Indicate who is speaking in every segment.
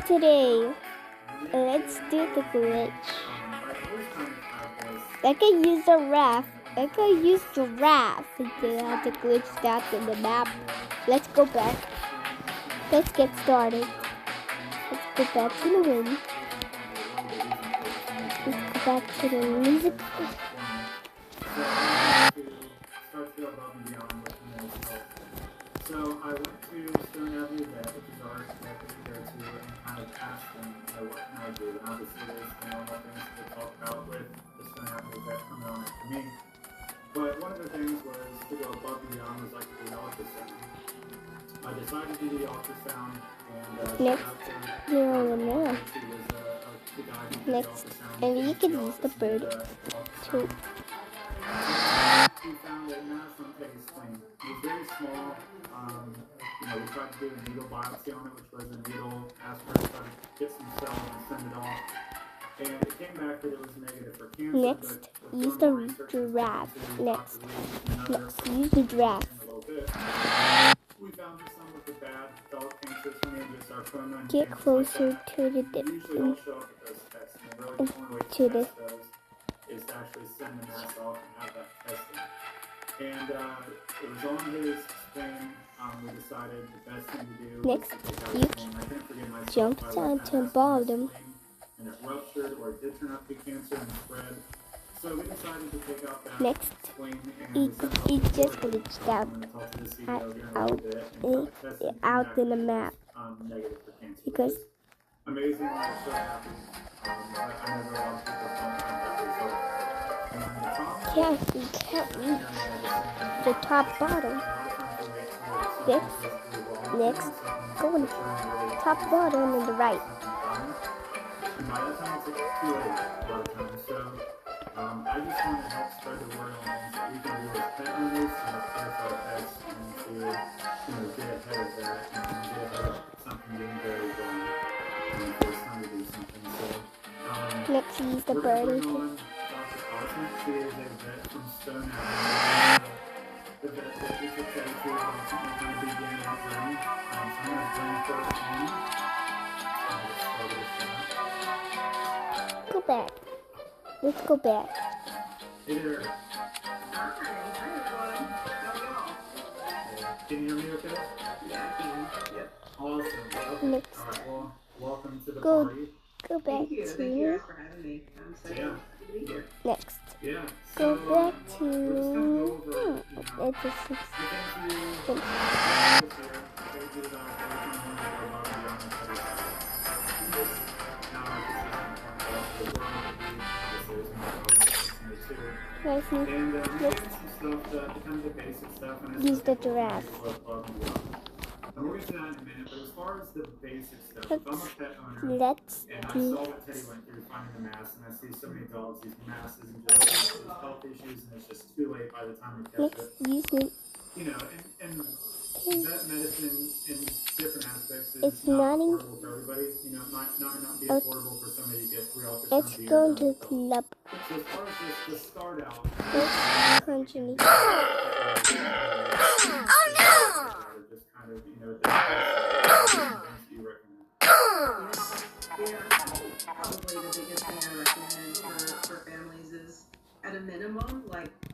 Speaker 1: Today, let's do the glitch. I can use the raft. I can use the raft to have the glitch that in the map. Let's go back. Let's get started. Let's go back to the room. Let's go back to the music.
Speaker 2: So I went to Stone Avenue Vet, which is our vet that we go to, and kind of asked them, what can I do? And obviously there's normal things to talk about with the Stone Avenue Vet coming on after me. But one of the things was to go above and beyond was like the ultrasound. I decided to do the ultrasound, and
Speaker 1: Next, you're on the map. Next, and you can use the bird too.
Speaker 2: He found a mass on Peggy's spleen. It was very small. We tried to do a needle biopsy on it, which was a needle aspirate, try to get some cells and send it off. And it came back that it was negative for cancer.
Speaker 1: Next, use the giraffe. Next, use the giraffe.
Speaker 2: We found some with the bad adult cancers, hemangiosarcoma.
Speaker 1: Get closer to the dip.
Speaker 2: Usually they'll show up with those tests, and really the only way to test those is to actually send the mass off and have that tested. And it was on his spleen. We decided the best thing to do.
Speaker 1: Next, you jump down to the bottom.
Speaker 2: And it ruptured, or it did turn out to be cancer and spread. So we decided to take out that
Speaker 1: next,
Speaker 2: spleen
Speaker 1: it just glitched out in the map because
Speaker 2: amazing, I'm so happy. I know a lot of people don't have that result.
Speaker 1: you can't reach the top bottom. Next, go on the top bottom on the right.
Speaker 2: And by that time, it's too late a lot of times. So I just want to help spread the word on things that we can do as pet owners and care for our pets, and to get ahead of that and get ahead of something being very wrong and force them to do something. So
Speaker 1: let's use the birdie.
Speaker 2: Dr. Osmond, she is a vet from Stone Avenue. The vet that we took care of something kind of beginning out running. So I'm going to bring her in.
Speaker 1: Go back. Let's go back.
Speaker 2: Hey there. Can you hear me okay? Yeah, I can. Yep. Awesome.
Speaker 1: Next.
Speaker 2: All right, well, welcome to the
Speaker 1: Go.
Speaker 2: party.
Speaker 1: Go back
Speaker 3: Thank you guys for having me. I'm so happy to be here.
Speaker 1: next.
Speaker 2: Yeah.
Speaker 1: Go
Speaker 2: So,
Speaker 1: back to
Speaker 2: we're just gonna go over,
Speaker 1: it's a six. Nice.
Speaker 2: And let's some stuff that becomes the basic stuff. And
Speaker 1: use the giraffe.
Speaker 2: And we'll get to that in a minute, but as far as the basic stuff, if I'm a pet owner,
Speaker 1: Let's
Speaker 2: and I
Speaker 1: do
Speaker 2: saw what Teddy went through finding the mass, and I see so many dogs, these masses, and just these health issues, and it's just too late by the time we catch
Speaker 1: next
Speaker 2: it.
Speaker 1: use it.
Speaker 2: And vet medicine in different aspects is
Speaker 1: It's
Speaker 2: not
Speaker 1: not in-
Speaker 2: affordable for everybody. It might not be affordable for somebody to get real.
Speaker 1: Let's go to club.
Speaker 2: So as far as the start out,
Speaker 1: Let's continue.
Speaker 2: oh no! Just kind of, things you recommend.
Speaker 3: Probably the biggest thing I recommend for families is, at a minimum,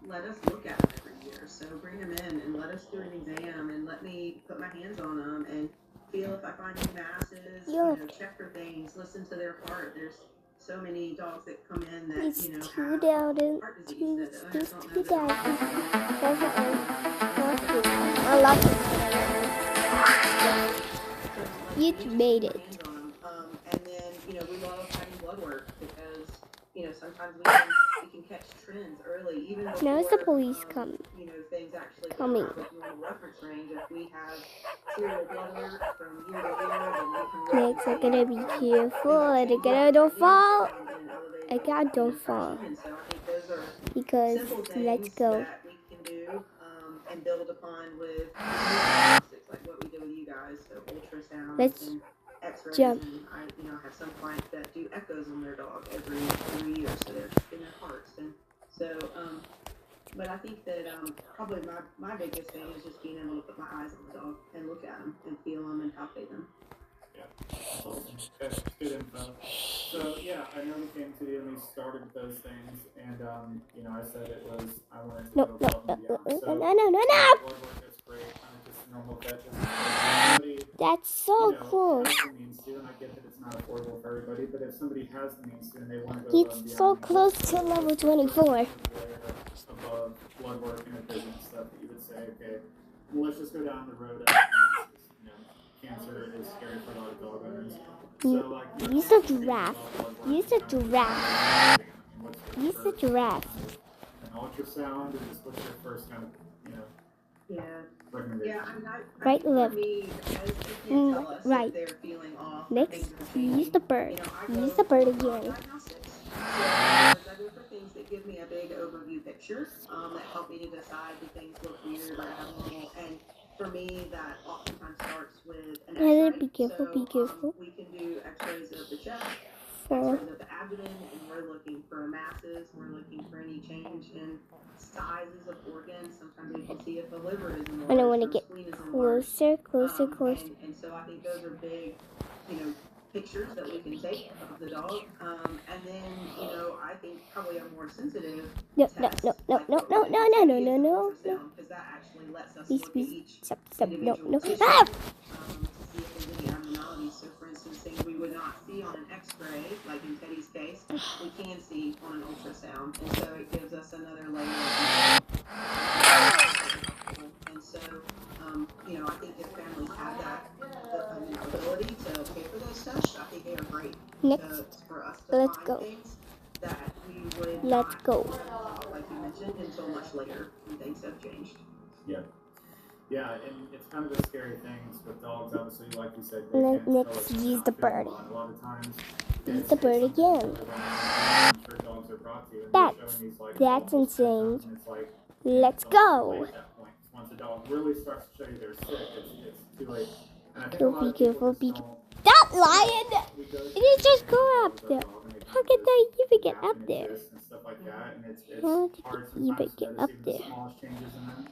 Speaker 3: let us look at them every year. So bring them in and let us do an exam and let me put my hands on them and feel if I find any masses, check for things, listen to their heart. There's so many dogs that come in that,
Speaker 1: It's
Speaker 3: have
Speaker 1: 2000.
Speaker 3: heart disease that owners don't know
Speaker 1: 2000.
Speaker 3: that.
Speaker 1: I love it. You made it.
Speaker 3: And then, we love having blood work because, sometimes we can catch trends early, even before,
Speaker 1: Now is the police coming?
Speaker 3: Things actually
Speaker 1: Coming.
Speaker 3: come out with reference range. If we have serial blood work from year to year, then we can
Speaker 1: Next, I'm gonna be careful. Don't fall. I got don't fall.
Speaker 3: And so I think those are
Speaker 1: Because
Speaker 3: simple
Speaker 1: let's
Speaker 3: things
Speaker 1: go.
Speaker 3: that we can do and build upon with diagnostics, like what we do with you guys. So ultrasounds
Speaker 1: Let's
Speaker 3: and X-rays.
Speaker 1: jump.
Speaker 3: And I have some clients that do echoes on their dog every year, so they're in their hearts. And so But I think that probably my biggest thing is just being able to put my eyes on the dog and look at them and feel them and palpate them.
Speaker 2: Yeah, that's awesome. Good info. So yeah, I know we came to you and we started with those things, and you know, I said it was I wanted to
Speaker 1: No,
Speaker 2: go
Speaker 1: no,
Speaker 2: above
Speaker 1: no,
Speaker 2: and
Speaker 1: no,
Speaker 2: beyond.
Speaker 1: no,
Speaker 2: So
Speaker 1: no, no, no, no.
Speaker 2: blood work, that's great. Kind of just normal vet visits. Somebody,
Speaker 1: That's
Speaker 2: you
Speaker 1: so
Speaker 2: know,
Speaker 1: close.
Speaker 2: has the means to, and I get that it's not affordable for everybody, but if somebody has the means to and they want to go above and
Speaker 1: It's
Speaker 2: beyond,
Speaker 1: so
Speaker 2: I mean,
Speaker 1: close
Speaker 2: what's
Speaker 1: to
Speaker 2: the
Speaker 1: level
Speaker 2: first
Speaker 1: 24.
Speaker 2: layer above blood work and a visit and stuff that you would say, okay, well, let's just go down the road of masses. You know, cancer is scary for a lot of dog owners. So, like, you
Speaker 1: Use
Speaker 2: know,
Speaker 1: a giraffe. Use a giraffe. Use a giraffe.
Speaker 2: An ultrasound, or just what's your first kind of, you know,
Speaker 3: Yeah.
Speaker 2: recommendation?
Speaker 3: Yeah, I mean, I
Speaker 1: Right,
Speaker 3: think
Speaker 1: left.
Speaker 3: for me, because they can't tell us
Speaker 1: Right.
Speaker 3: if they're feeling off,
Speaker 1: Next,
Speaker 3: things are changing.
Speaker 1: use the bird.
Speaker 3: You know, I
Speaker 1: Use
Speaker 3: go
Speaker 1: the bird
Speaker 3: for
Speaker 1: again.
Speaker 3: diagnostics. So I go for things that give me a big overview picture that help me to decide do things look weird or abnormal. And for me, that oftentimes starts with an
Speaker 1: Heather,
Speaker 3: X-ray.
Speaker 1: be careful,
Speaker 3: So
Speaker 1: be careful.
Speaker 3: we can do X-rays of the chest,
Speaker 1: For
Speaker 3: X-rays of the abdomen, and we're looking for masses. We're looking for any change in sizes of organs. Sometimes we can see if the liver is enlarged
Speaker 1: I don't want
Speaker 3: or
Speaker 1: to get
Speaker 3: spleen is enlarged.
Speaker 1: closer.
Speaker 3: And so I think those are big, you know, pictures that we can take of the dog. And then, you know, I think probably a more sensitive test, like what we do with Teddy is an ultrasound, because that actually lets us look at each individual tissue
Speaker 1: Ah!
Speaker 3: to see if there's any abnormalities. So, for instance, things we would not see on an X-ray, like in Teddy's case, we can see on an ultrasound, and so it gives us another layer of detail. And so, you know, I think if families have that ability to pay for those tests, I think they are great for us to
Speaker 1: Let's
Speaker 3: find
Speaker 1: go.
Speaker 3: things that we would
Speaker 1: Let's
Speaker 3: not
Speaker 1: go.
Speaker 3: thought, like you mentioned, until much later when things have changed.
Speaker 2: Yeah. Yeah, and it's kind of a scary thing with dogs, obviously, like you said.
Speaker 1: Let's use the bird.
Speaker 2: A lot of times,
Speaker 1: Use the bird again.
Speaker 2: I'm sure dogs are brought to you, and
Speaker 1: That's-
Speaker 2: they're showing these, like,
Speaker 1: that's
Speaker 2: almost
Speaker 1: insane.
Speaker 2: symptoms, and it's like,
Speaker 1: Let's
Speaker 2: it's too late
Speaker 1: go.
Speaker 2: at that point. Once a dog really starts to show you they're sick, it's too late. And I think
Speaker 1: Be
Speaker 2: a lot of
Speaker 1: careful,
Speaker 2: people just
Speaker 1: be-
Speaker 2: don't-
Speaker 1: That lion!
Speaker 2: we go
Speaker 1: It didn't just
Speaker 2: through
Speaker 1: go up
Speaker 2: things with
Speaker 1: there.
Speaker 2: our dog, and they
Speaker 1: How
Speaker 2: kind
Speaker 1: can
Speaker 2: of
Speaker 1: they
Speaker 2: just
Speaker 1: even get
Speaker 2: adapt
Speaker 1: up
Speaker 2: and
Speaker 1: there?
Speaker 2: exist and stuff like that, and it's
Speaker 1: How did
Speaker 2: hard
Speaker 1: you even
Speaker 2: sometimes to
Speaker 1: get
Speaker 2: notice
Speaker 1: up
Speaker 2: even
Speaker 1: there?
Speaker 2: the smallest changes in them.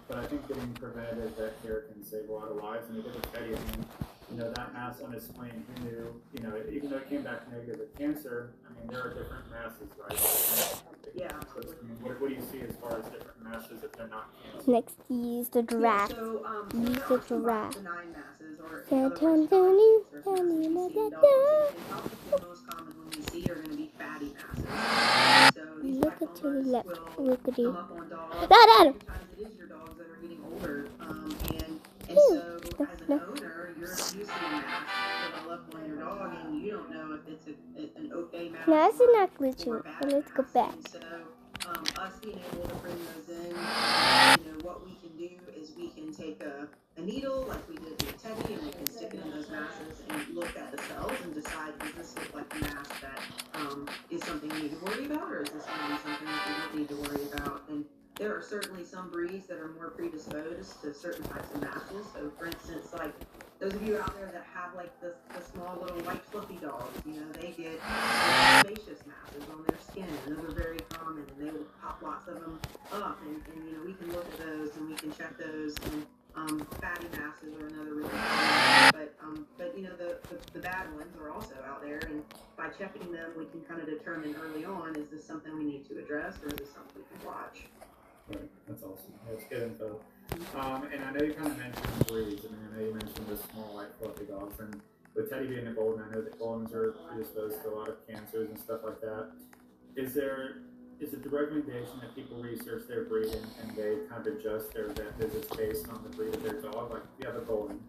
Speaker 2: But I think getting preventative vet care can save a lot of lives. And you look at Teddy, I mean, you know, that mass on his spleen, who knew, you know, even though it came back negative with cancer, I mean, there are different masses, right?
Speaker 3: Yeah,
Speaker 2: So,
Speaker 3: absolutely.
Speaker 2: I mean, what do you see as far as different masses if they're not cancer?
Speaker 1: Next, use the giraffe.
Speaker 3: Yeah, so,
Speaker 1: Use
Speaker 3: there
Speaker 1: the
Speaker 3: are some
Speaker 1: giraffe.
Speaker 3: benign masses, or
Speaker 1: So
Speaker 3: in other
Speaker 1: turn
Speaker 3: words,
Speaker 1: to
Speaker 3: non-cancerous
Speaker 1: me,
Speaker 3: masses we see in dogs. And probably the most common one we see are going to be fatty masses. So these
Speaker 1: Look at to the
Speaker 3: lipomas
Speaker 1: left.
Speaker 3: will
Speaker 1: Look at
Speaker 3: come
Speaker 1: you.
Speaker 3: up on dogs.
Speaker 1: Dad.
Speaker 3: Sometimes it is your dogs that are getting older, and so as an owner, you're seeing mass develop on your dog, and you don't know if it's an okay mass.
Speaker 1: No, it's
Speaker 3: or
Speaker 1: not
Speaker 3: a
Speaker 1: glitching.
Speaker 3: bad
Speaker 1: But let's go
Speaker 3: mass.
Speaker 1: back.
Speaker 3: And so us being able to bring those in, you know, what we can do is we can take a needle like we did with Teddy, and we can stick it in those masses and look at the cells and decide, does this look like a mass that is something we need to worry about, or is this going to be something that we don't need to worry about? And there are certainly some breeds that are more predisposed to certain types of masses. So, for instance, like those of you out there that have like the small little white fluffy dogs, you know, they get sebaceous masses on their skin, and those are very common, and they will pop lots of them up, and you know, we can look at those and we can check those, and fatty masses are another really common one, but you know, the bad ones are also out there, and by checking them, we can kind of determine early on, is this something we need to address, or is this something we can watch?
Speaker 2: Right, that's awesome. That's good info. And I know you kind of mentioned breeds. I mean, I know you mentioned the small, white, fluffy dogs. And with Teddy being a golden, I know that goldens are predisposed to a lot of cancers and stuff like that. Is it the recommendation that people research their breed and they kind of adjust their vet visits based on the breed of their dog? Like, if you have a golden,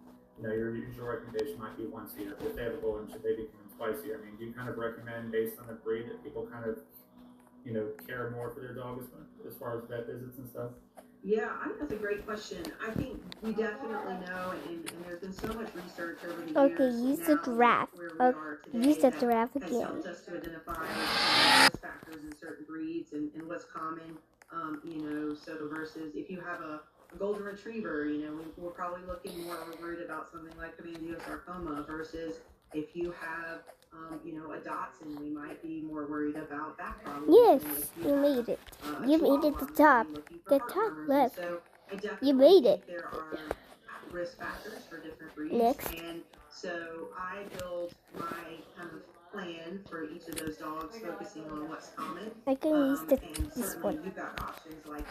Speaker 2: you know, your usual recommendation might be once a year. But if they have a golden, should they be coming twice a year? I mean, do you kind of recommend based on the breed that people kind of, you know, care more for their dog as far as vet visits and stuff?
Speaker 3: Yeah, I think that's a great question. I think we definitely know, and there's been so much research over the years.
Speaker 1: Okay, use the
Speaker 3: now
Speaker 1: giraffe.
Speaker 3: where we are today
Speaker 1: Use the
Speaker 3: that
Speaker 1: giraffe
Speaker 3: has
Speaker 1: again.
Speaker 3: helped us to identify risk factors in certain breeds and what's common, you know, so versus if you have a golden retriever, you know, we're probably looking more worried about something like hemangiosarcoma versus If you have, a Dotson, we might be more worried about back problems.
Speaker 1: Yes,
Speaker 3: than if
Speaker 1: you
Speaker 3: have,
Speaker 1: made it.
Speaker 3: a
Speaker 1: You made it
Speaker 3: Chihuahua,
Speaker 1: the
Speaker 3: we
Speaker 1: top.
Speaker 3: might be looking for
Speaker 1: The
Speaker 3: heart
Speaker 1: top
Speaker 3: murmurs.
Speaker 1: left.
Speaker 3: And so I
Speaker 1: You
Speaker 3: definitely
Speaker 1: made
Speaker 3: think
Speaker 1: it.
Speaker 3: there are risk factors for different breeds.
Speaker 1: Next.
Speaker 3: And so I build my kind of plan for each of those dogs, focusing on what's common.
Speaker 1: I can use
Speaker 3: And
Speaker 1: this
Speaker 3: certainly
Speaker 1: one.
Speaker 3: you've got options like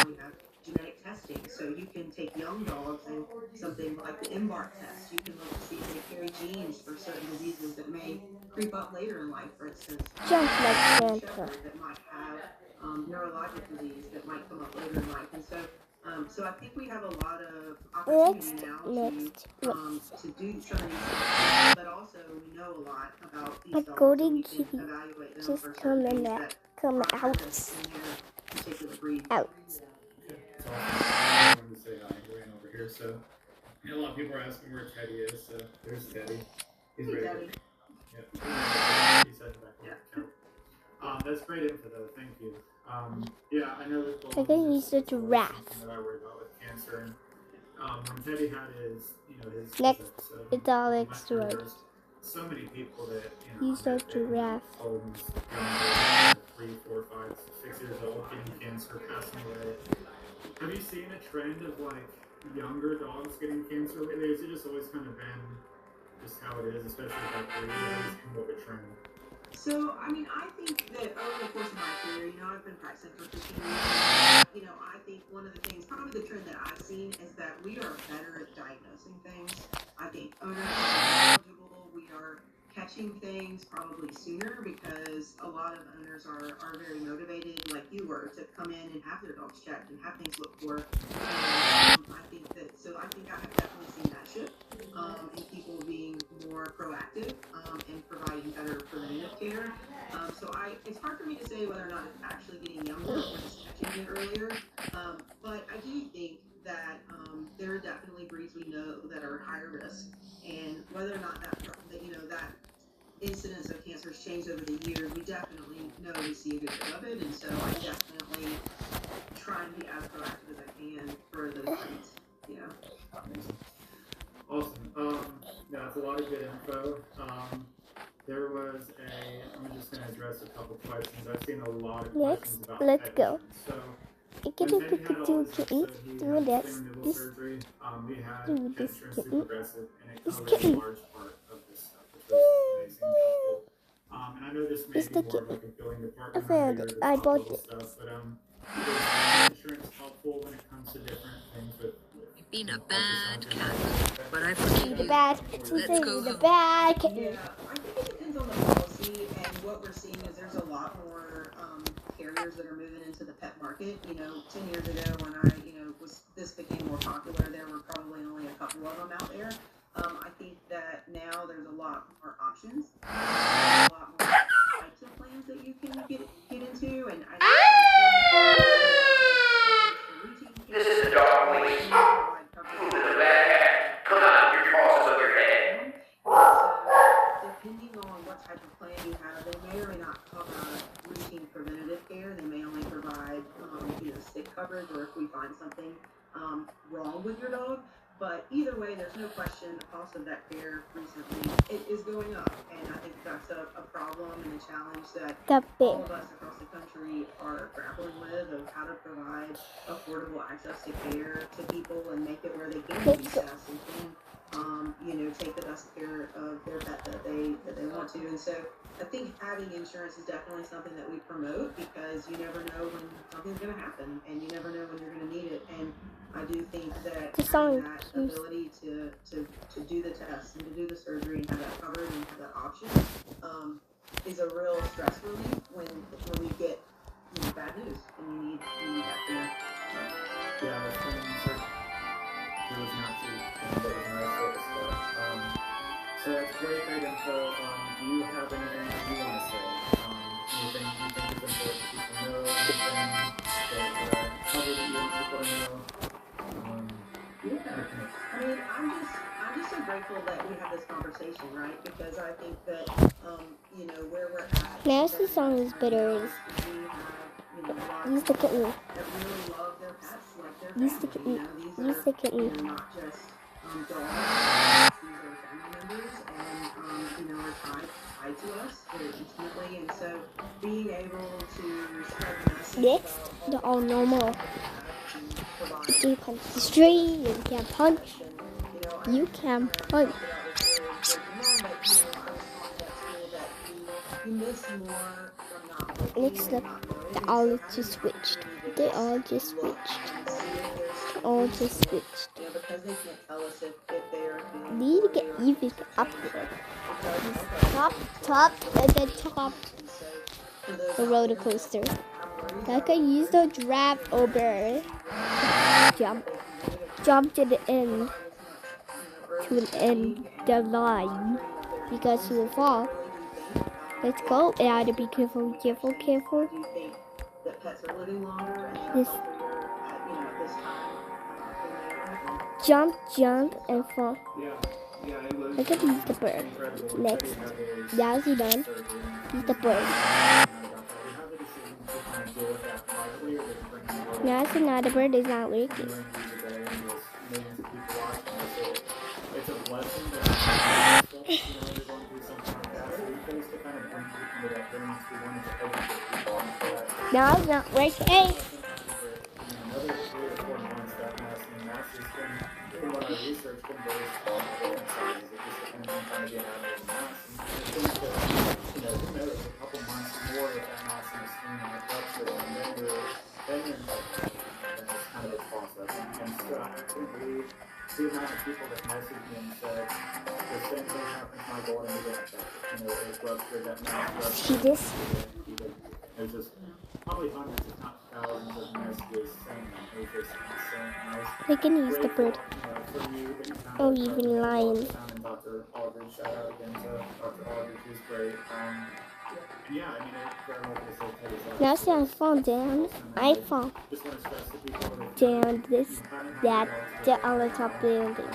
Speaker 3: we have genetic testing, so you can take young dogs and something like the embark test. You can look to see if they carry genes for certain diseases that may creep up later in life. For instance,
Speaker 1: Jump like
Speaker 3: German
Speaker 1: Santa.
Speaker 3: Shepherd that might have neurologic disease that might come up later in life, and so I think we have a lot of opportunity
Speaker 1: Next.
Speaker 3: to do some of these things, but also we know a lot about these dogs, so
Speaker 1: Golden
Speaker 3: we can
Speaker 1: kitty
Speaker 3: evaluate them
Speaker 1: just
Speaker 3: for
Speaker 1: come
Speaker 3: certain
Speaker 1: in
Speaker 3: things
Speaker 1: that.
Speaker 3: that
Speaker 1: Come
Speaker 3: are high
Speaker 1: out.
Speaker 3: risk in their particular breed.
Speaker 1: Out.
Speaker 2: Okay, so I wanted to say hi. We're in over here, so a lot of people are asking where Teddy is. So there's Teddy. He's
Speaker 3: Hey,
Speaker 2: ready.
Speaker 3: Daddy.
Speaker 2: Yeah, he's heading back over. That's great info, though. Thank you. Yeah, I know with
Speaker 1: I can use the
Speaker 2: it's always
Speaker 1: giraffe.
Speaker 2: something that I worry about with cancer. And when Teddy had his
Speaker 1: Next,
Speaker 2: episode,
Speaker 1: it's all
Speaker 2: he went
Speaker 1: extra.
Speaker 2: through, there's so many people that
Speaker 1: Use the giraffe.
Speaker 2: old and younger, 3, 4, 5, 6 years old, getting cancer, passing away. Have you seen a trend of like younger dogs getting cancer lately? Has it just always kind of been just how it is, especially with that breed? It's more of a trend.
Speaker 3: So, I mean, I think that over the course of my career, I've been practicing for 15 years. I think one of the things, probably the trend that I've seen is that we are better at diagnosing things. I think owners are knowledgeable. We are catching things probably sooner because a lot of owners are very motivated, like you were, to come in and have their dogs checked and have things looked for. And I think I have definitely seen that shift in people being more proactive and providing better preventative care. It's hard for me to say whether or not it's actually getting younger or just catching it earlier. But I do think that there are definitely breeds we know that are higher risk, and whether or not that incidence of cancer has changed over the years, we definitely know we see a good bit of it, and so I definitely try and be as proactive as I can for those breeds.
Speaker 2: Amazing. Awesome. That's a lot of good info. There was I'm just going to address a couple questions. I've seen a lot of questions about
Speaker 1: Let's
Speaker 2: pet
Speaker 1: go.
Speaker 2: insurance. So,
Speaker 1: You can
Speaker 2: when
Speaker 1: do
Speaker 2: Teddy had all his
Speaker 1: kitten.
Speaker 2: episode, he
Speaker 1: Do
Speaker 2: had
Speaker 1: this.
Speaker 2: skin removal
Speaker 1: This.
Speaker 2: surgery. We had
Speaker 1: Do
Speaker 2: pet
Speaker 1: this
Speaker 2: insurance
Speaker 1: kitten.
Speaker 2: through Progressive, and it
Speaker 1: This
Speaker 2: covered a
Speaker 1: kitten.
Speaker 2: large part of this stuff, which was amazing and helpful. And I know this may
Speaker 1: This
Speaker 2: be
Speaker 1: the
Speaker 2: more of like a billing department.
Speaker 1: I found
Speaker 2: or
Speaker 1: it.
Speaker 2: the
Speaker 1: I
Speaker 2: top
Speaker 1: bought
Speaker 2: level
Speaker 1: it.
Speaker 2: stuff, but is insurance helpful when it comes to different things with
Speaker 4: Been a bad cat, but I
Speaker 1: The
Speaker 4: forgive you.
Speaker 1: bad.
Speaker 4: Let's go
Speaker 1: The
Speaker 4: home.
Speaker 1: bad.
Speaker 3: Yeah, I think it depends on the policy, and what we're seeing is there's a lot more carriers that are moving into the pet market. 10 years ago when this became more popular, there were probably only a couple of them out there. I think that now there's a lot more options, a lot more types of plans that you can get into, and I think
Speaker 5: This is the dog police. Move in the back. Come on, you're tossing with your head.
Speaker 3: Depending on what type of plan you have, they may or may not cover routine preventative care. They may only provide, sick coverage, or if we find something wrong with your dog. But either way, there's no question the cost of that care recently is going up, and I think that's a problem and a challenge that all of us across the country are grappling with, of how to provide affordable access to care to people and make it where they can be assessed and can take the best care of their pet that they want to. And so I think having insurance is definitely something that we promote, because you never know when something's going to happen, and you never know when you're going to need it. And I do think that having that ability to do the tests and to do the surgery and have that covered and have that option is a real stress relief when we get bad news and you need that care.
Speaker 2: Yeah, that's when you said there was not to, and there was no sort of stuff. So that's great info. Do you have anything that you want to say? Anything you think is important for people to know? Anything that covered that you want people to know?
Speaker 3: I mean, I'm just so grateful that we have this conversation, right? Because I think that where we're at.
Speaker 1: Now the song is bitter. Use the kitten.
Speaker 3: That really love their pets like their
Speaker 1: Use the
Speaker 3: family.
Speaker 1: kitten. Use the kitten.
Speaker 3: Not just dogs. These are family members, and
Speaker 1: Next, they're all normal. You can punch the tree, you can punch. You can punch. Next up, they all just switched. They all just switched. All just switched. Need to get even up there. Top, and then top. The roller coaster. I can use the giraffe over. Jump to the end. To the end the line. Because you will fall. Let's go. I have to be careful, careful, careful. This. Jump, jump, and fall. I can use the bird. Next. Now is he done? Use the bird. Now it's not the bird is not working. Now it's not working.
Speaker 2: The amount of people that messaged me and said the same thing happened to my golden eagle. It ruptured that mass.
Speaker 1: See this?
Speaker 2: There's just probably hundreds, if not thousands, of messages saying that. It was just insane.
Speaker 1: I can use the bird. Oh, even lion.
Speaker 2: Dr. Aldridge, shout out again to Dr. Aldridge, who's great. Yeah, I mean, it's very much the same thing.
Speaker 1: Now see I fall down. I fall down this, that, on the top building.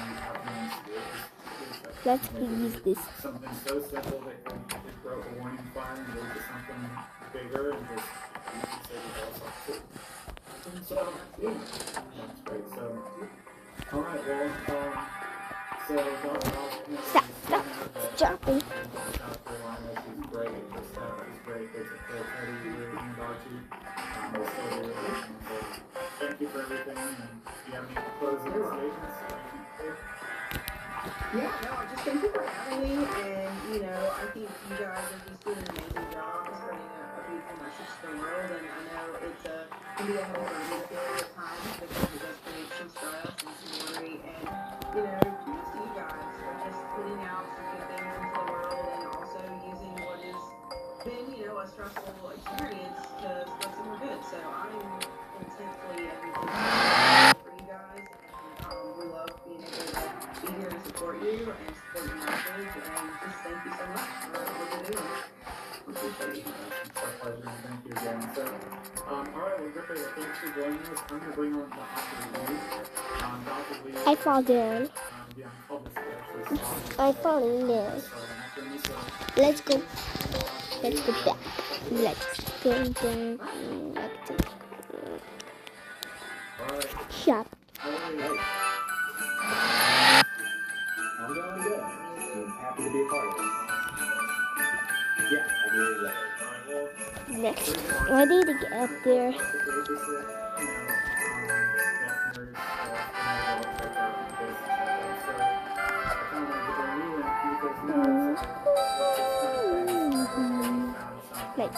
Speaker 1: Let's use this.
Speaker 2: Something so simple that can throw a warning fire and go to something bigger and just save it all. So, yeah, that's great. So, all right, well, so
Speaker 1: Stop jumping.
Speaker 2: South Carolina, she's great. The staff is great. There's a full Teddy, Lou, and Archie. Thank you for everything. And do you have any closing statements?
Speaker 3: Yeah, no, just thank you for having me, and I think you guys are just doing an amazing job spreading a beautiful message to the world, and I know can be a heavy burden period of time because it does create some stress and some worry, and kudos to you guys for just putting out some good things into the world and also using what has been, a stressful experience to spread some more good. So I'm intensely for you guys, and we love being able to be here to support you and support your message, and just thank you so much for what you're doing. We appreciate you.
Speaker 2: It's our pleasure, and thank you again. So, all right, well, Griffith, thanks for joining us. I'm going to bring on Dr. Lee.
Speaker 1: I fall down.
Speaker 2: Yeah, I'll just actually
Speaker 1: I falling down. Let's go. Let's go back. Let's go down. Back to shop.
Speaker 6: I'm doing good. I'm happy to be a part of this. Yeah, I really love it.
Speaker 1: Next, I need to get up there. Like,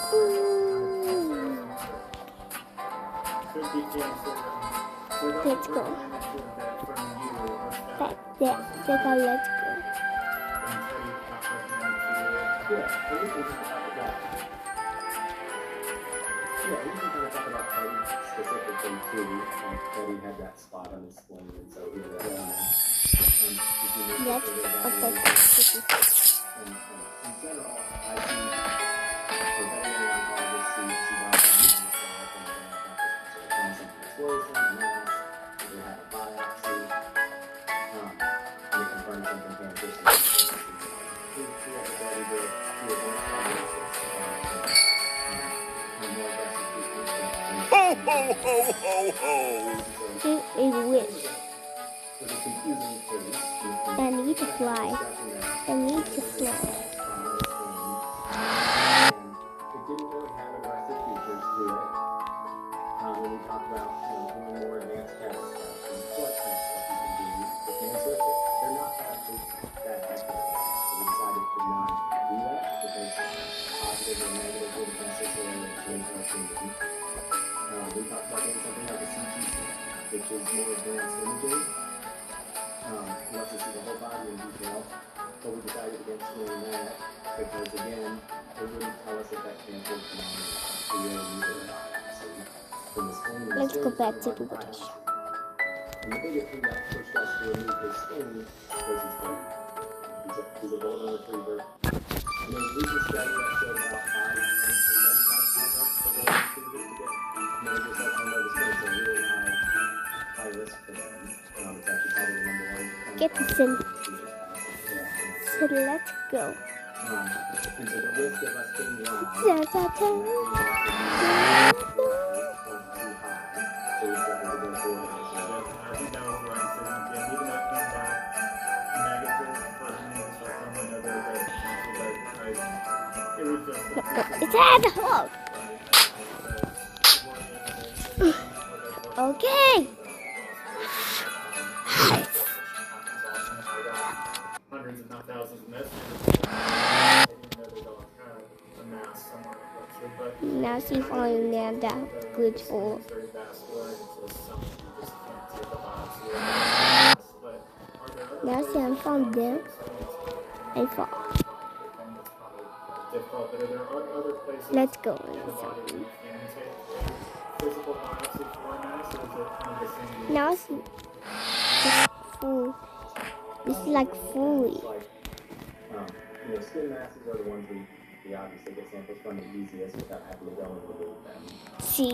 Speaker 1: let's go. Let's go.
Speaker 6: Yeah, we can talk about Teddy specifically too. Teddy had that spot on his spleen, and so he was
Speaker 1: Next, this is
Speaker 6: in general, I think for everyone on this seat, explosion, mass, they had a biopsy, and it confirmed something transitional.
Speaker 7: Ho, ho, ho, ho, ho!
Speaker 1: do a wish. I need to fly. I need to fly.
Speaker 6: It didn't really have aggressive features to it. talk about doing more advanced tests and what kind of stuff you can do with hands lifted. They're not actually that accurate. So we decided to not do that because positive or negative wouldn't necessarily change our thinking. We talked about doing something like a CT scan, which is more advanced imaging. Lets us see the whole body in detail. But we decided against doing that because, again, it wouldn't tell us if that cancer was phenomenon we really needed or not. So from the screen,
Speaker 1: Let's go back to the
Speaker 6: British. And the biggest thing that pushed us to remove his skin was his brain. He's a golden retriever. And there's a recent study that showed about 5 to 10% for golden retrievers to get major sarcoma. The skin's a really high risk for them. It's actually probably the number one.
Speaker 1: Get this in. So let's go.
Speaker 6: And so the risk of us being wrong
Speaker 1: Da, da, da.
Speaker 6: too high. So we decided to go forward with this.
Speaker 2: I think that was where I'm sitting again. Even though it came back negative for immune sarcoma and other breast cancer, but it was just
Speaker 1: It's at the hole. Okay.
Speaker 2: Hundreds if not thousands of messages. I didn't know the dog had a mass somewhere in the but
Speaker 1: Now she's falling down that glitch hole.
Speaker 2: it's very vascular, and so some you just can't take a biopsy or a mass. But are there other
Speaker 1: Now see I'm falling down. I fall.
Speaker 2: difficult, but are there other places
Speaker 1: Let's go.
Speaker 2: in the body where you can take a physical biopsy for a mass, or is it kind of the same?
Speaker 1: Now it's full. It's like fully.
Speaker 6: Like, skin masses are the ones we obviously get samples from the easiest without having to go and remove them.
Speaker 1: See.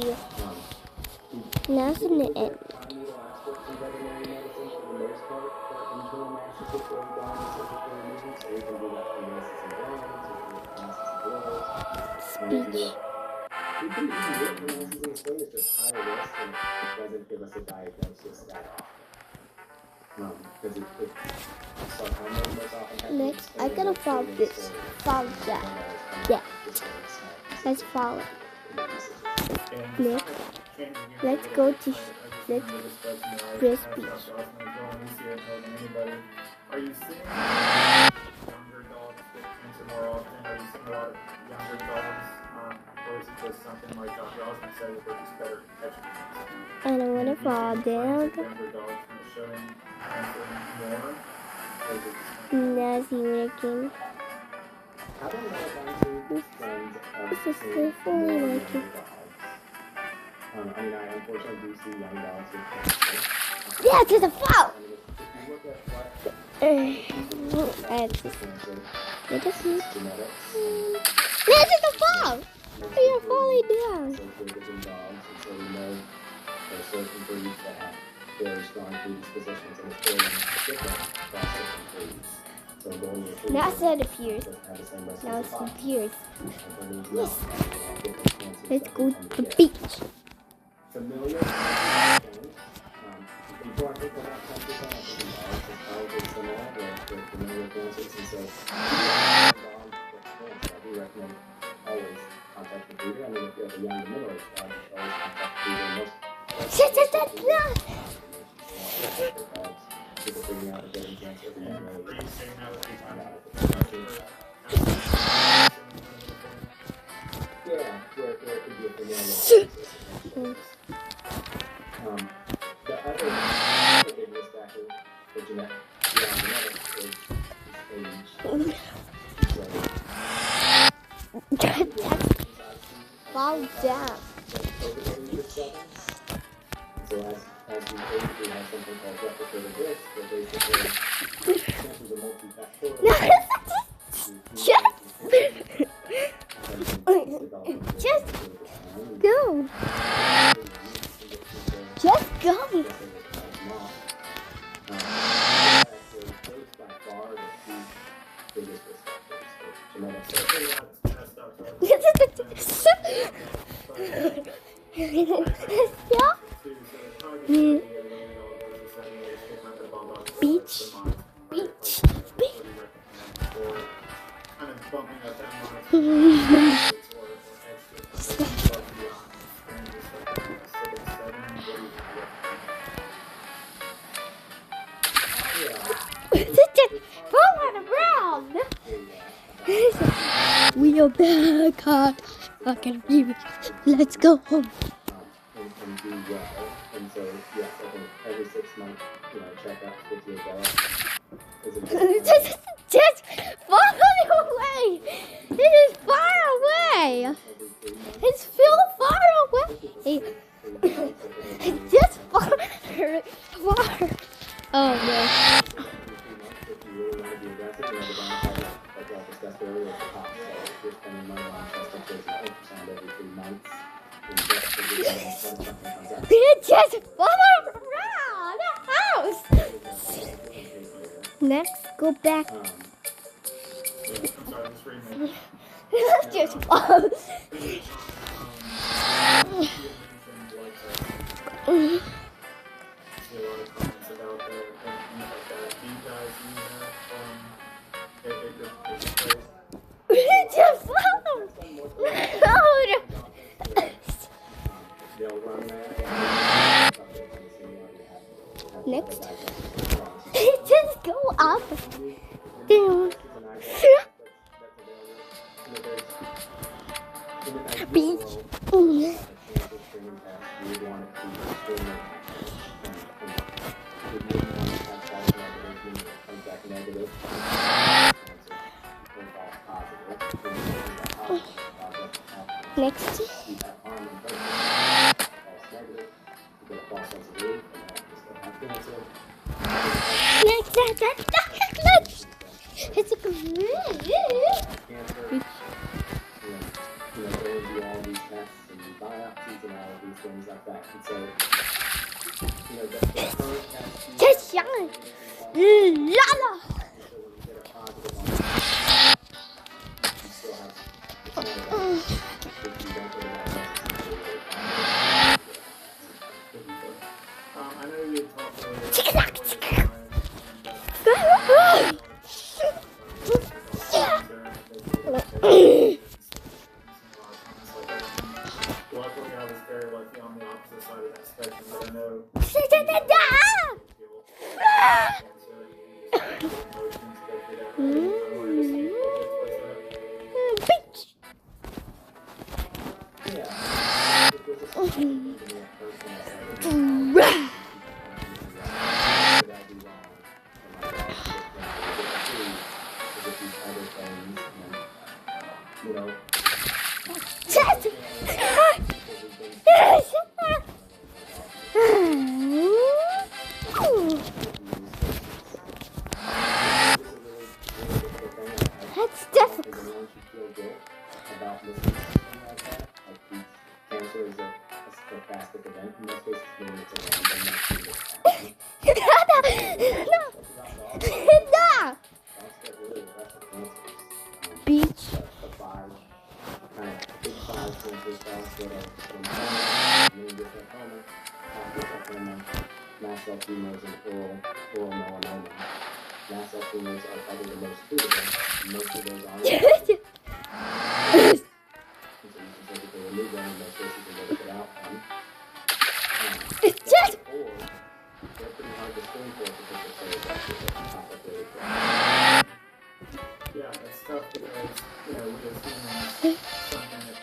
Speaker 1: Now it's in the end.
Speaker 6: Needle aspects in veterinary medicine for the most part for internal masses that go down to surgical removal, so we can do that for masses and glands, or for masses and bloods.
Speaker 1: Speech.
Speaker 6: We can even do it for masses in the skin, it's just higher risk and it doesn't give us a diagnosis that often. Because sarcoma most often happens.
Speaker 1: Next, I gotta follow this. Follow that. Yeah. Let's follow. Next, let's go to Chris Beach.
Speaker 2: Are you seeing younger dogs get cancer more often? Are you seeing a lot of younger dogs? Or is it just something like Dr. Osmond said that they're just better at catching cancer?
Speaker 1: I don't wanna fall down.
Speaker 2: Younger dogs kind of showing cancer more? Or is it just
Speaker 1: Now see working.
Speaker 6: How about another friends of
Speaker 1: This is so fully working.
Speaker 6: I unfortunately do see young dogs with cancer.
Speaker 1: Yeah, to the fall.
Speaker 6: If you look at what
Speaker 1: That's just.
Speaker 6: cancer,
Speaker 1: Let us see.
Speaker 6: genetics,
Speaker 1: Yeah, to the fall. We are falling down.
Speaker 6: associated in dogs, and so we know there are certain breeds that have very strong predispositions, and it's very different across different breeds. So golden retrievers
Speaker 1: Now it's at appears.
Speaker 6: don't have the same risk
Speaker 1: Now
Speaker 6: as
Speaker 1: it's
Speaker 6: the fox.
Speaker 1: appears.
Speaker 6: And
Speaker 1: Yes.
Speaker 6: different cancers
Speaker 1: Let's
Speaker 6: that
Speaker 1: go
Speaker 6: we
Speaker 1: to
Speaker 6: tend
Speaker 1: the
Speaker 6: get.
Speaker 1: beach.
Speaker 6: Familiar. Before I think about 10%, I think in dogs is probably similar. They're familiar cancers, and so dogs with cancer, I do recommend always contact the breeder. I mean, if you have a young to middle-aged dog, you should always contact the breeder.
Speaker 1: Shut, shut, shut, no.
Speaker 6: Dogs, people figuring out if they're getting cancer at a young
Speaker 2: Are
Speaker 6: age.
Speaker 2: you saying that would be
Speaker 6: Find
Speaker 2: kind
Speaker 6: out
Speaker 2: of
Speaker 6: if it's cancer. Yeah, where it could be a familial cancer. The other big risk factor for beyond genetics is age.
Speaker 1: Fall down.
Speaker 6: So as we age, we have something called replicative risk, where basically cancers are multifactorial.
Speaker 1: Just go. Just go. Yeah. Beach. Beach. Beach. so bad, God. I can leave it. Let's go home.
Speaker 6: and do well. And so, yes, I think every 6 months, checkups with your vet is important.
Speaker 1: Just far away. It is far away.
Speaker 6: Every 3 months,
Speaker 1: It's still far away. It's just far. Oh no.
Speaker 6: every 3 months, if you really want to be aggressive, the downside is, like I discussed earlier, is the cost. So if you're spending money on testing kids and ultrasound every 3 months, then just to get when something comes out,
Speaker 1: It's just far around the house. Next, go back.
Speaker 2: I'm sorry, I'm just reading it.
Speaker 1: Let's just fall.
Speaker 2: You mentioned blood tests. See a lot of comments about that and things like that. Do you guys use that at your place?
Speaker 1: It's just far.
Speaker 6: they'll run that.
Speaker 1: Next. Just go up. Down. Beach. Next. Next. It's a good.
Speaker 6: Go and do all these tests and biopsies and all of these things like that. And so, the current test,
Speaker 1: Just shine. Lala.
Speaker 6: so when you get a positive on it, you still have, it's not a if you don't go to that
Speaker 2: I know you had talked earlier. Luckily, I was very lucky on the opposite side of that spectrum, but I know
Speaker 1: That's difficult.
Speaker 6: once you feel guilt about missing something like that, like cancer is a stochastic event in most cases, meaning it's a random thing that's happening.
Speaker 1: No.
Speaker 6: That's what really the rest of cancer is.
Speaker 1: Beach.
Speaker 6: The five, kind of big five cancer cells that are meningosarcoma, osteosarcoma, mast cell tumors, and oral melanoma. Mast cell tumors are probably the most treatable. Most of those aren't. So you can surgically remove them in most cases and get it out.
Speaker 1: It's just.
Speaker 6: Or they're pretty hard to screen for because they're so aggressive and complicated.
Speaker 2: yeah, it's tough because, we as humans, something that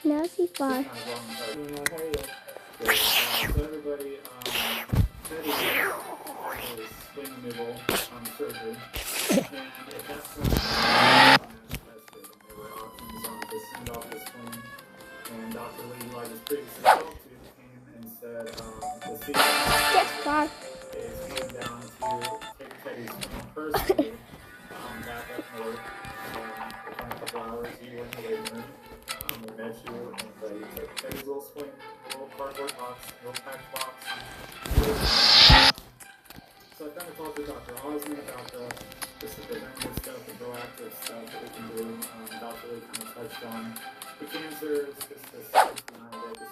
Speaker 1: Now she's far.
Speaker 2: kind of wrong with our so everybody, Teddy is spleen removal surgery, and at that point, tested, and there were options on to send off the spleen, and Dr. Lee, who I just previously talked to, came and said, the
Speaker 1: Just far.
Speaker 2: is going down to take Teddy's spleen personally, back up north, within a couple hours, you were in the waiting room, we met you, and you took Teddy's little spleen, little cardboard box, little packed box. So I kind of talked to Dr. Osmond about the preventative stuff, the proactive stuff that we can do. Dr. Lee kind of touched on the cancers, just the science behind it, the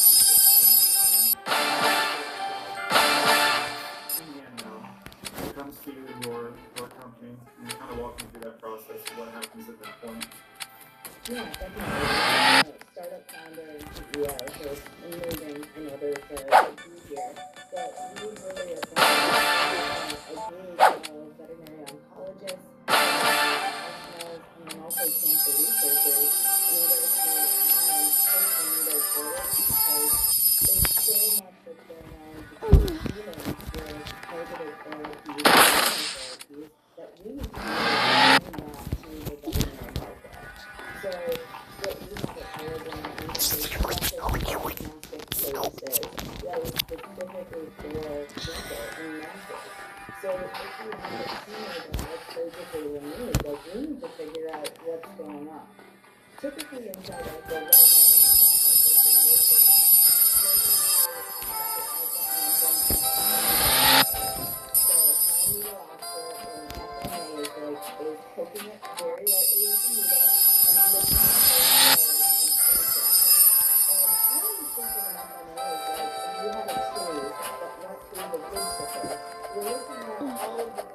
Speaker 2: in the end now, it comes to you and your company, and kind of walk me through that process of what happens at that point.
Speaker 8: Yeah, definitely. Startup founder and CEO, so it's amazing, there's a here. But we really are a group of veterinary oncologists, professionals, and then also cancer researchers we need to be bringing that to the government of America. So what we have at Oregon is a traffic diagnostic services that is specifically for people in Nashville. So if you have a tumor that's surgically removed, like we need to figure out what's going on. Typically inside of the veterinarian's office, is poking it very lightly with a needle and looking for inside. I always think of an FMA as like if you have a tree that went through the wood chipper, you're looking at all of the